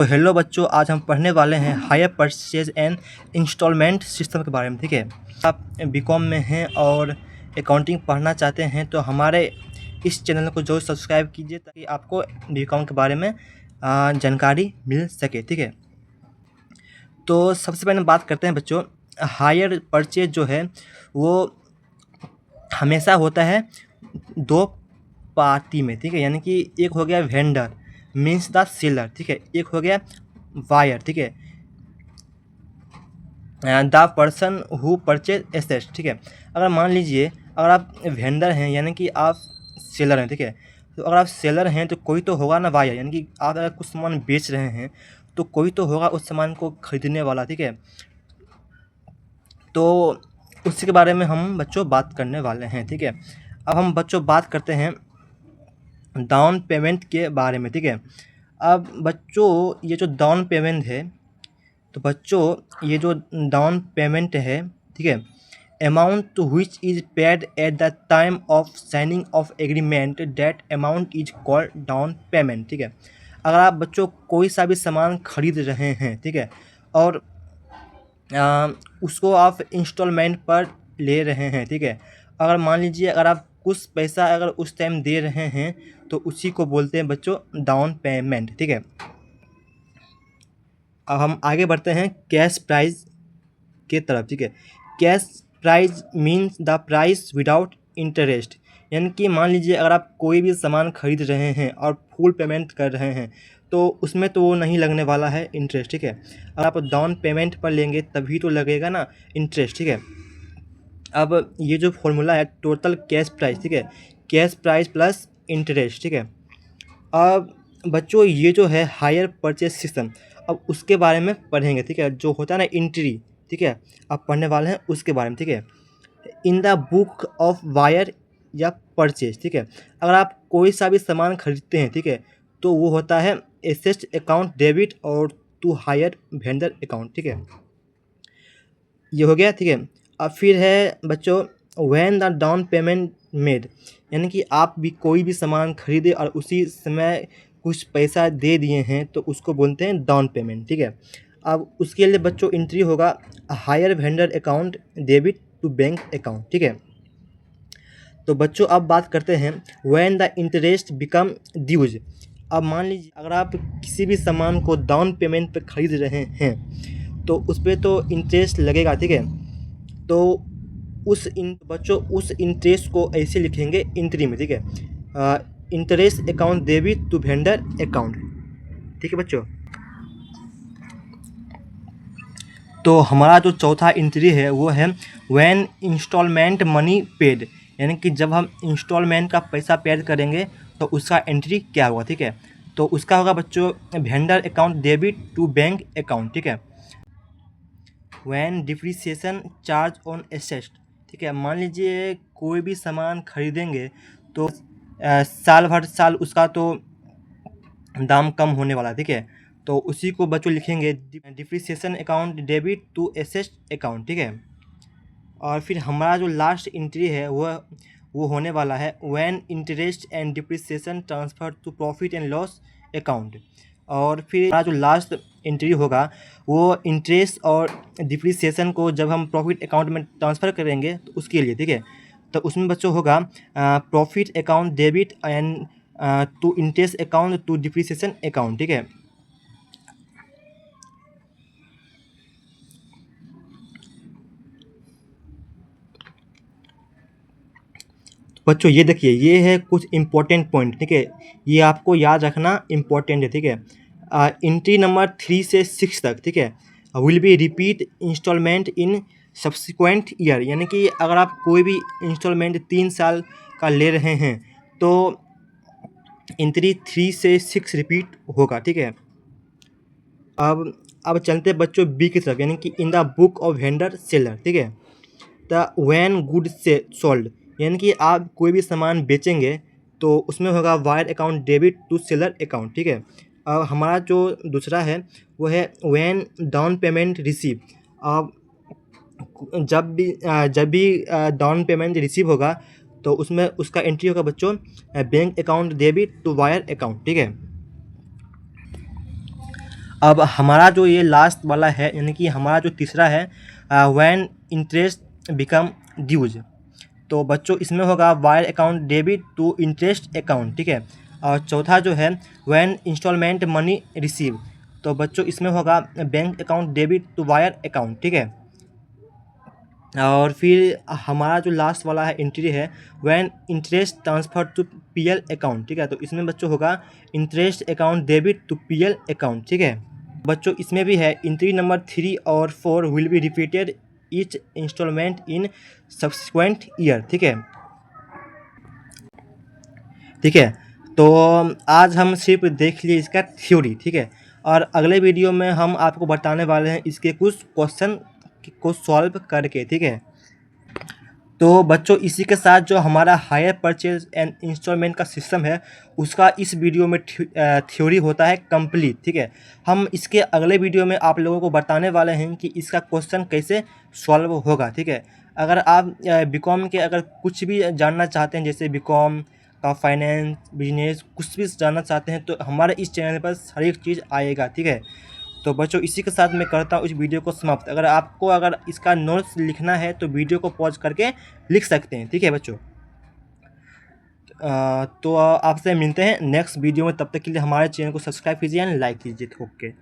तो हेलो बच्चों, आज हम पढ़ने वाले हैं hire purchase and instalment system के बारे में। ठीक है, आप बीकॉम में हैं और अकाउंटिंग पढ़ना चाहते हैं तो हमारे इस चैनल को जरूर सब्सक्राइब कीजिए ताकि आपको बीकॉम के बारे में जानकारी मिल सके। ठीक है, तो सबसे पहले बात करते हैं बच्चों, हायर परचेज जो है वो हमेशा होता है दो पार्टी में। ठीक है, यानी कि एक हो गया वेंडर मीन्स द सेलर, ठीक है, एक हो गया बायर, ठीक है, the person who purchase assets. ठीक है, अगर मान लीजिए अगर आप वेंडर हैं यानी कि आप सेलर हैं, ठीक है, तो अगर आप सेलर हैं तो कोई तो होगा ना बायर, यानी कि आप अगर कुछ सामान बेच रहे हैं तो कोई तो होगा उस सामान को खरीदने वाला। ठीक है, तो उसी के बारे में हम बच्चों बात करने वाले हैं। ठीक है, अब हम बच्चों बात करते हैं डाउन पेमेंट के बारे में। ठीक है, अब बच्चों ये जो डाउन पेमेंट है, तो बच्चों ये जो डाउन पेमेंट है, ठीक है, amount to which is paid at the time of signing of agreement, that amount is called down payment. ठीक है, अगर आप बच्चों कोई सा भी सामान खरीद रहे हैं, ठीक है, और उसको आप इंस्टॉलमेंट पर ले रहे हैं, ठीक है, अगर मान लीजिए अगर आप कुछ पैसा अगर उस टाइम दे रहे हैं तो उसी को बोलते हैं बच्चों डाउन पेमेंट। ठीक है, अब हम आगे बढ़ते हैं कैश प्राइस के तरफ। ठीक है, cash price means the price without interest, यानी कि मान लीजिए अगर आप कोई भी सामान खरीद रहे हैं और फुल पेमेंट कर रहे हैं तो उसमें तो वो नहीं लगने वाला है इंटरेस्ट। ठीक है, अगर आप डाउन पेमेंट पर लेंगे तभी तो लगेगा ना इंटरेस्ट। ठीक है, अब ये जो फॉर्मूला है टोटल कैश प्राइस, ठीक है, कैश प्राइस प्लस इंटरेस्ट। ठीक है, अब बच्चों ये जो है हायर परचेज सिस्टम, अब उसके बारे में पढ़ेंगे। ठीक है, जो होता है ना एंट्री, ठीक है, आप पढ़ने वाले हैं उसके बारे में। ठीक है, in the book of wire या परचेज, ठीक है, अगर आप कोई सा भी सामान खरीदते हैं, ठीक है, तो वो होता है एसेट अकाउंट डेबिट और टू हायर वेंडर अकाउंट। ठीक है, ये हो गया। ठीक है, अब फिर है बच्चों when the down payment made, यानी कि आप भी कोई भी सामान खरीदे और उसी समय कुछ पैसा दे दिए हैं तो उसको बोलते हैं डाउन पेमेंट। ठीक है, अब उसके लिए बच्चों एंट्री होगा hire vendor account debit to bank account. ठीक है, तो बच्चों अब बात करते हैं when the interest become dues. अब मान लीजिए अगर आप किसी भी सामान को डाउन पेमेंट पर खरीद रहे हैं तो उस पर तो इंटरेस्ट लगेगा। ठीक है, तो बच्चों उस इंटरेस्ट को ऐसे लिखेंगे एंट्री में। ठीक है, interest account debit to vendor account. ठीक है बच्चों, तो हमारा जो चौथा एंट्री है वो है व्हेन इंस्टॉलमेंट मनी पेड, यानी कि जब हम इंस्टॉलमेंट का पैसा पेड करेंगे तो उसका एंट्री क्या होगा। ठीक है, तो उसका होगा बच्चों vendor account debit to bank account. ठीक है, when depreciation charge on asset, ठीक है, मान लीजिए कोई भी सामान खरीदेंगे तो साल भर साल उसका तो दाम कम होने वाला है। ठीक है, तो उसी को बच्चों लिखेंगे depreciation account debit to asset account. ठीक है, और फिर हमारा जो लास्ट एंट्री है वो होने वाला है when interest and depreciation transfer to profit and loss account. और फिर हमारा जो लास्ट एंट्री होगा वो इंटरेस्ट और डिप्रिसिएशन को जब हम प्रॉफिट अकाउंट में ट्रांसफ़र करेंगे तो उसके लिए। ठीक है, तो उसमें बच्चों होगा profit account debit and to interest account to depreciation account. ठीक है, बच्चों ये देखिए ये है कुछ इम्पोर्टेंट पॉइंट। ठीक है, ये आपको याद रखना इम्पोर्टेंट है। ठीक है, एंट्री नंबर 3 से 6 तक, ठीक है, will be repeat instalment in subsequent year, यानी कि अगर आप कोई भी इंस्टॉलमेंट 3 साल का ले रहे हैं तो एंट्री 3 से 6 रिपीट होगा। ठीक है, अब चलते बच्चों बी की तरफ, यानी कि in the book of vendor seller. ठीक है, द व्हेन गुड से सोल्ड, यानी कि आप कोई भी सामान बेचेंगे तो उसमें होगा buyer account debit to seller account. ठीक है, अब हमारा जो दूसरा है वो है व्हेन डाउन पेमेंट रिसीव। अब जब भी डाउन पेमेंट रिसीव होगा तो उसमें उसका एंट्री होगा बच्चों bank account debit to buyer account. ठीक है, अब हमारा जो ये लास्ट वाला है यानी कि हमारा जो तीसरा है व्हेन इंटरेस्ट बिकम ड्यूज। तो बच्चों इसमें होगा buyer account debit to interest account, ठीक है। और चौथा जो है व्हेन इंस्टॉलमेंट मनी रिसीव। तो बच्चों इसमें होगा bank account debit to buyer account, ठीक है। और फिर हमारा जो लास्ट वाला है एंट्री है when interest transfer to PL account, ठीक है। तो इसमें बच्चों होगा interest account debit to PL account, ठीक है। बच्चों इसमें भी है एंट्री नंबर 3 और 4 will be repeated each instalment in subsequent year, ठीक है। ठीक है, तो आज हम सिर्फ देख लिए इसका थ्योरी, ठीक है। और अगले वीडियो में हम आपको बताने वाले हैं इसके कुछ क्वेश्चन को सॉल्व करके, ठीक है। तो बच्चों इसी के साथ जो हमारा हायर परचेज एंड इंस्टॉलमेंट का सिस्टम है उसका इस वीडियो में थ्योरी होता है कंप्लीट, ठीक है। हम इसके अगले वीडियो में आप लोगों को बताने वाले हैं कि इसका क्वेश्चन कैसे सॉल्व होगा, ठीक है। अगर आप बीकॉम के अगर कुछ भी जानना चाहते हैं जैसे बीकॉम का फाइनेंस बिजनेस कुछ भी जानना चाहते हैं तो हमारे इस चैनल पर हर एक चीज़ आएगा, ठीक है। तो बच्चों इसी के साथ मैं करता हूँ इस वीडियो को समाप्त। अगर इसका नोट्स लिखना है तो वीडियो को पॉज करके लिख सकते हैं, ठीक है बच्चों। तो आपसे मिलते हैं नेक्स्ट वीडियो में, तब तक के लिए हमारे चैनल को सब्सक्राइब कीजिए एंड लाइक कीजिए। ओके।